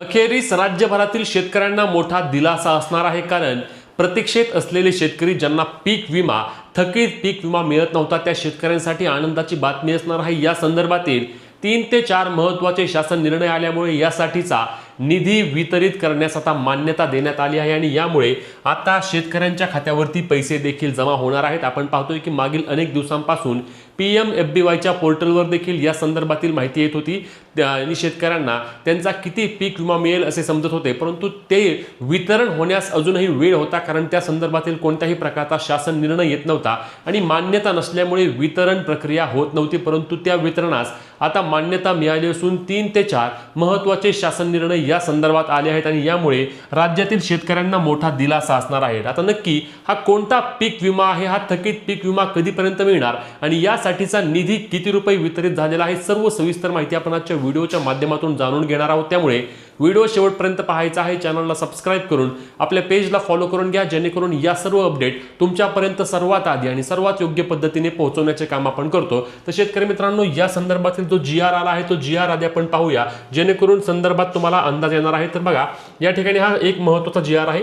अखेरीस राज्यभरातील शेतकऱ्यांना मोठा दिलासा असणार आहे, कारण प्रतीक्षेत असलेले शेतकरी ज्यांना पीक विमा थकीत पीक विमा मिळत नव्हता त्या शेतकऱ्यांसाठी आनंदाची बातमी असणार आहे। या संदर्भातील 3 ते 4 महत्त्वाचे शासन निर्णय आल्यामुळे यासाठीचा निधी वितरित करण्यास आता मान्यता देण्यात आली आहे आणि यामुळे आता शेतकऱ्यांच्या खात्यावरती पैसे देखील जमा होणार आहेत। आपण पाहतोय की मागील अनेक दिवसांपासून PMFBYच्या पोर्टलवर देखील या संदर्भातील माहिती येत होती आणि शेतकऱ्यांना त्यांचा किती पीक विमा मिळेल असे समजत होते, परंतु ते वितरण होण्यास अजूनही वेळ होता, कारण त्या संदर्भातील कोणत्याही प्रकारचा शासन निर्णय येत नव्हता आणि मान्यता नसल्यामुळे वितरण प्रक्रिया होत नव्हती। परंतु त्या वितरणास आता मान्यता मिळाली असून 3 ते 4 महत्त्वाचे शासन निर्णय या संदर्भात आले आहेत आणि यामुळे राज्यातील शेतकऱ्यांना मोठा दिलासा असणार आहे। आता नक्की हा कोणता पीक विमा आहे, हा थकीत पीक विमा कधीपर्यंत मिळणार आणि यासाठीचा निधी किती रुपये वितरित झालेला आहे, सर्व सविस्तर माहिती आपण आजच्या व्हिडिओच्या माध्यमातून जाणून घेणार आहोत। त्यामुळे व्हिडिओ शेवटपर्यंत पाहायचा आहे। चॅनलला सबस्क्राइब करून आपल्या पेजला फॉलो करून घ्या, जेणेकरून या सर्व अपडेट तुमच्यापर्यंत सर्वात आधी आणि सर्वात योग्य पद्धतीने पोहोचवण्याचे काम आपण करतो। तर शेतकरी मित्रांनो, या संदर्भातील जो GR आला आहे तो GR आधी आपण पाहूया, जेणेकरून संदर्भात तुम्हाला अंदाज येणार आहे। तर बघा, या ठिकाणी हा एक महत्त्वाचा GR आहे।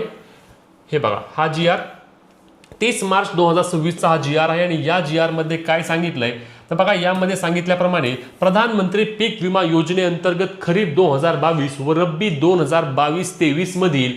हे बघा, हा GR 30 मार्च 2026 चा हा GR आहे आणि या GR मध्ये काय सांगितलंय तर बघा, यामध्ये सांगितल्याप्रमाणे प्रधानमंत्री पीक विमा योजनेअंतर्गत खरीप 2022 व रब्बी 2022-23 मधील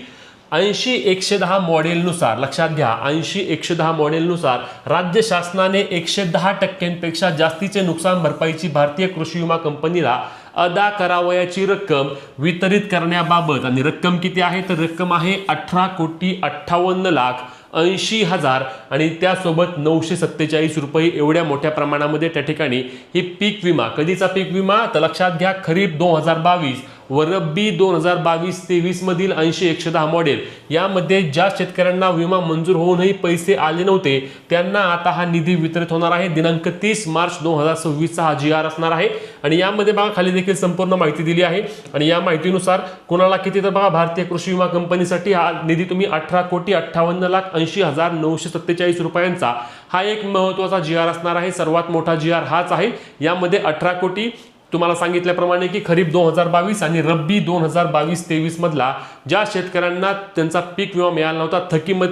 80-110 मॉडेलनुसार, लक्षात घ्या 80-110 मॉडेलनुसार राज्य शासनाने 110% जास्तीचे नुकसान भरपाईची भारतीय कृषी विमा कंपनीला अदा करावयाची रक्कम वितरित करण्याबाबत, आणि रक्कम किती आहे तर रक्कम आहे 18,58,80,000 आणि त्यासोबत 947 रुपये एवढ्या मोठ्या प्रमाणामध्ये त्या ठिकाणी ही पीक विमा, कधीचा पीक विमा तर लक्षात घ्या खरीप 2022 व रब्बी 2022-23 मधील 80-110 मॉडेल यामध्ये ज्या शेतकऱ्यांना विमा मंजूर होऊनही पैसे आले नव्हते त्यांना आता हा निधी वितरित होणार आहे। दिनांक 30 मार्च 2026 चा हा GR असणार आहे आणि यामध्ये बघा खाली देखील संपूर्ण माहिती दिली आहे आणि या माहितीनुसार कोणाला किती तर बघा, भारतीय कृषी विमा कंपनीसाठी हा निधी तुम्ही 18,58,80,947 रुपयांचा हा एक महत्त्वाचा GR असणार आहे। सर्वात मोठा GR हाच आहे। यामध्ये 18 कोटी तुम्हाला सांगितल्याप्रमाणे की खरीप 2022 आणि रब्बी 2022-23 मधला ज्या शेतकऱ्यांना त्यांचा पीक विमा मिळाला नव्हता,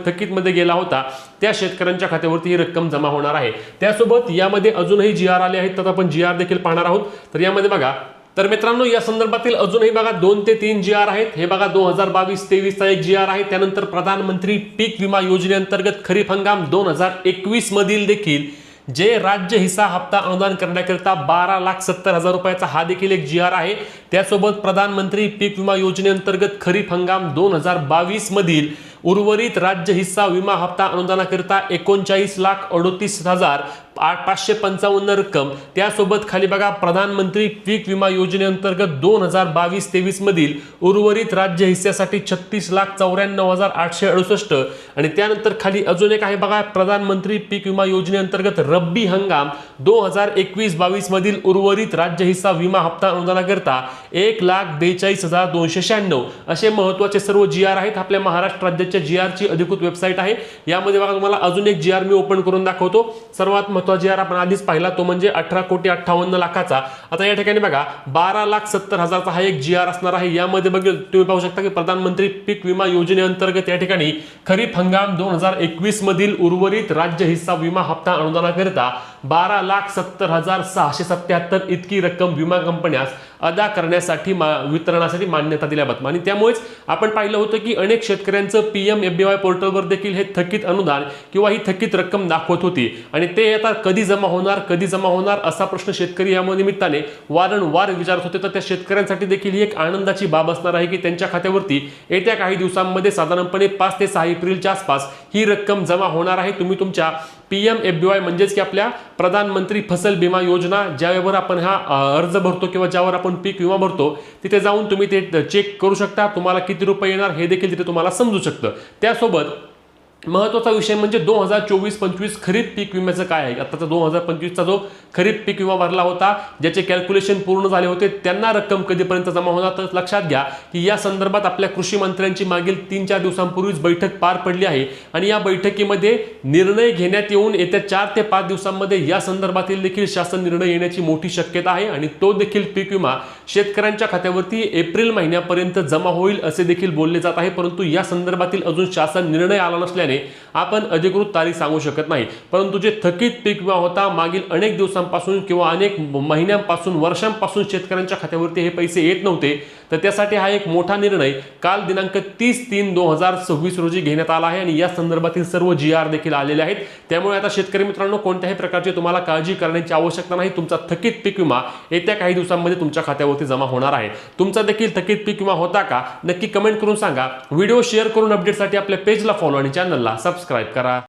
थकीतमध्ये गेला होता, त्या शेतकऱ्यांच्या खात्यावरती ही रक्कम जमा होणार आहे। त्यासोबत यामध्ये अजूनही GR आले आहेत, तर आपण GR देखील पाहणार आहोत। तर यामध्ये बघा, तर मित्रांनो या संदर्भातील अजूनही बघा 2 ते 3 GR आहेत। हे बघा 2022-23 चा एक GR आहे। त्यानंतर प्रधानमंत्री पीक विमा योजनेअंतर्गत खरीप हंगाम 2021 मधील देखील जे राज्य हिस्सा हप्ता अनुदान करण्याकरिता 12,70,000 रुपयाचा हा देखील एक GR आहे। त्यासोबत प्रधानमंत्री पीक विमा योजनेअंतर्गत खरीप हंगाम 2022 मधील उर्वरित राज्य हिस्सा विमा हप्ता अनुदानाकरिता 39,38,555 रक्कम। त्यासोबत खाली बघा, प्रधानमंत्री पीक विमा योजनेअंतर्गत 2022-23 मधील उर्वरित राज्य हिस्सासाठी 36,94,868 आणि त्यानंतर खाली अजून एक आहे बघा, प्रधानमंत्री पीक विमा योजनेअंतर्गत रब्बी हंगाम 2021-22 मधील उर्वरित राज्य हिस्सा विमा हप्ता अनुदानाकरिता 1,42,296 असे महत्त्वाचे सर्व GR आहेत। आपल्या महाराष्ट्र राज्याच्या GR ची अधिकृत वेबसाईट आहे। यामध्ये बघा तुम्हाला अजून एक GR मी ओपन करून दाखवतो। सर्वात महत्त्वाचा GR आपण आधीच पाहिला, तो म्हणजे 18,58,00,000चा। आता या ठिकाणी बघा 12,70,000चा हा एक GR असणार आहे। यामध्ये बघा तुम्ही पाहू शकता की प्रधानमंत्री पीक विमा योजनेअंतर्गत या ठिकाणी खरीप हंगाम 2021 मधील उर्वरित राज्य हिस्सा विमा हप्ता अनुदानाकरिता 12,70,677 इतकी रक्कम विमा कंपन्यास अदा करण्यासाठी वितरणासाठी मान्यता दिल्याबद्दल, आणि त्यामुळेच आपण पाहिलं होतं की अनेक शेतकऱ्यांचं PMFBY पोर्टलवर देखील हे थकीत अनुदान किंवा ही थकीत रक्कम दाखवत होती आणि ते आता कधी जमा होणार असा प्रश्न शेतकरी या निमित्ताने वारंवार विचारत होते। तर त्या शेतकऱ्यांसाठी देखील ही एक आनंदाची बाब असणार आहे की त्यांच्या खात्यावरती येत्या काही दिवसांमध्ये साधारणपणे 5 ते 6 एप्रिलच्या आसपास ही रक्कम जमा होणार आहे। तुम्ही तुमच्या PMFBY म्हणजेच की आपल्या प्रधानमंत्री फसल बीमा योजना ज्यावर आपण हा अर्ज भरतो किंवा ज्यावर आपण पीक विमा भरतो, तिथे जाऊन तुम्ही ते चेक करू शकता, तुम्हाला किती रुपये येणार हे देखील तिथे तुम्हाला समजू शकतं। त्यासोबत महत्त्वाचा विषय म्हणजे 2024-25 खरीप पीक विम्याचं काय आहे. आताचा 2025चा जो खरीप पीक विमा भरला होता, ज्याचे कॅल्क्युलेशन पूर्ण झाले होते, त्यांना रक्कम कधीपर्यंत जमा होणार. तर लक्षात घ्या की या संदर्भात आपल्या कृषी मंत्र्यांची मागील 3-4 दिवसांपूर्वीच बैठक पार पडली आहे आणि या बैठकीमध्ये निर्णय घेण्यात येऊन येत्या 4 ते 5 दिवसांमध्ये या संदर्भातील देखील शासन निर्णय येण्याची मोठी शक्यता आहे आणि तो देखील पीक विमा शेतकऱ्यांच्या खात्यावरती एप्रिल महिन्यापर्यंत जमा होईल असे देखील बोलले जात आहे. परंतु या संदर्भातील अजून शासन निर्णय आला नसल्याने आपण अधिकृत तारीख सांगू शकत नाही. परंतु जे थकीत पीक विमा होता मागील अनेक दिवसांपासून किंवा अनेक महिन्यांपासून वर्षांपासून शेतकऱ्यांच्या खात्यावरती हे पैसे येत नव्हते, तर त्यासाठी हा एक मोठा निर्णय काल दिनांक 30/3/2026 रोजी घेण्यात आला आहे आणि या संदर्भातील सर्व GR देखील आलेले आहेत. त्यामुळे आता शेतकरी मित्रांनो कोणत्याही प्रकारची तुम्हाला काळजी करण्याची आवश्यकता नाही. तुमचा थकीत पीक विमा येत्या काही दिवसांमध्ये तुमच्या खात्यावरती जमा होणार आहे. तुमचा देखील थकीत पीक विमा होता का नक्की कमेंट करून सांगा. व्हिडिओ शेअर करून अपडेटसाठी आपल्या पेजला फॉलो आणि चॅनलला सबस्क्राईब करा.